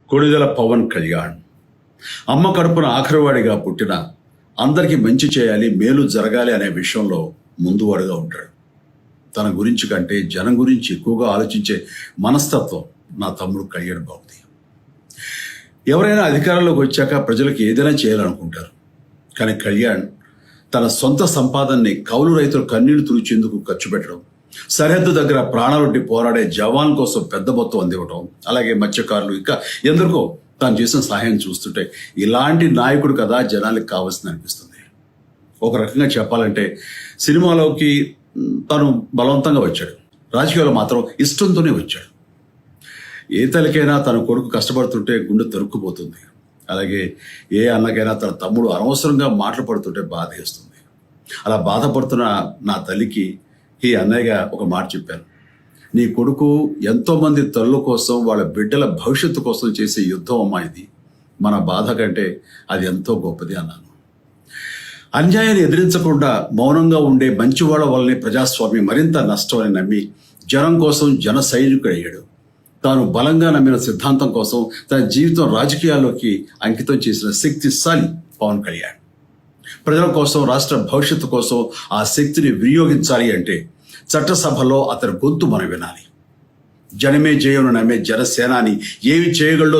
కొణిదెల పవన్ కళ్యాణ్ అమ్మ కడుపున ఆఖరివాడిగా పుట్టిన అందరికీ మంచి చేయాలి, మేలు జరగాలి అనే విషయంలో ముందువాడుగా ఉంటాడు. తన గురించి కంటే జనం గురించి ఎక్కువగా ఆలోచించే మనస్తత్వం నా తమ్ముడు కళ్యాణ్ బాబుది. ఎవరైనా అధికారంలోకి వచ్చాక ప్రజలకు ఏదైనా చేయాలనుకుంటారు. కానీ కళ్యాణ్ తన సొంత సంపాదనని కౌలు రైతుల కన్నీళ్లు తుడిచేందుకు ఖర్చు పెట్టడం, సరిహద్దు దగ్గర ప్రాణాలొడ్డి పోరాడే జవాన్ కోసం పెద్ద మొత్తం అందివ్వటం, అలాగే మత్స్యకారులు ఇంకా ఎందరికో తాను చేసిన సహాయం చూస్తుంటే ఇలాంటి నాయకుడు కదా జనాలకు కావాల్సింది అనిపిస్తుంది. ఒక రకంగా చెప్పాలంటే సినిమాలోకి తను బలవంతంగా వచ్చాడు, రాజకీయాలు మాత్రం ఇష్టంతోనే వచ్చాడు. ఏ తల్లికైనా తన కొడుకు కష్టపడుతుంటే గుండె తరుక్కుపోతుంది. అలాగే ఏ అన్నకైనా తన తమ్ముడు అనవసరంగా మాటలు పడుతుంటే బాధ వేస్తుంది. అలా బాధపడుతున్న నా తల్లికి ఈ అన్నయ్యగా ఒక మాట చెప్పాను. నీ కొడుకు ఎంతోమంది తల్లుల కోసం, వాళ్ళ బిడ్డల భవిష్యత్తు కోసం చేసే యుద్ధం అమ్మా ఇది. మన బాధ కంటే అది ఎంతో గొప్పది అన్నాను. అన్యాయాన్ని ఎదిరించకుండా మౌనంగా ఉండే మంచివాళ్ల వల్లనే ప్రజాస్వామ్యం మరింత నష్టం అని నమ్మి జనం కోసం జన సైనికుడు అయ్యాడు. తాను బలంగా నమ్మిన సిద్ధాంతం కోసం తన జీవితం రాజకీయాల్లోకి అంకితం చేసిన శక్తిశాలి పవన్ కళ్యాణ్. ప్రజల కోసం, రాష్ట్ర భవిష్యత్తు కోసం ఆ శక్తిని వినియోగించాలి అంటే చట్టసభలో అతని గొంతు మనం వినాలి. జనమే జయను నమ్మే జనసేనాని ఏమి చేయగలడో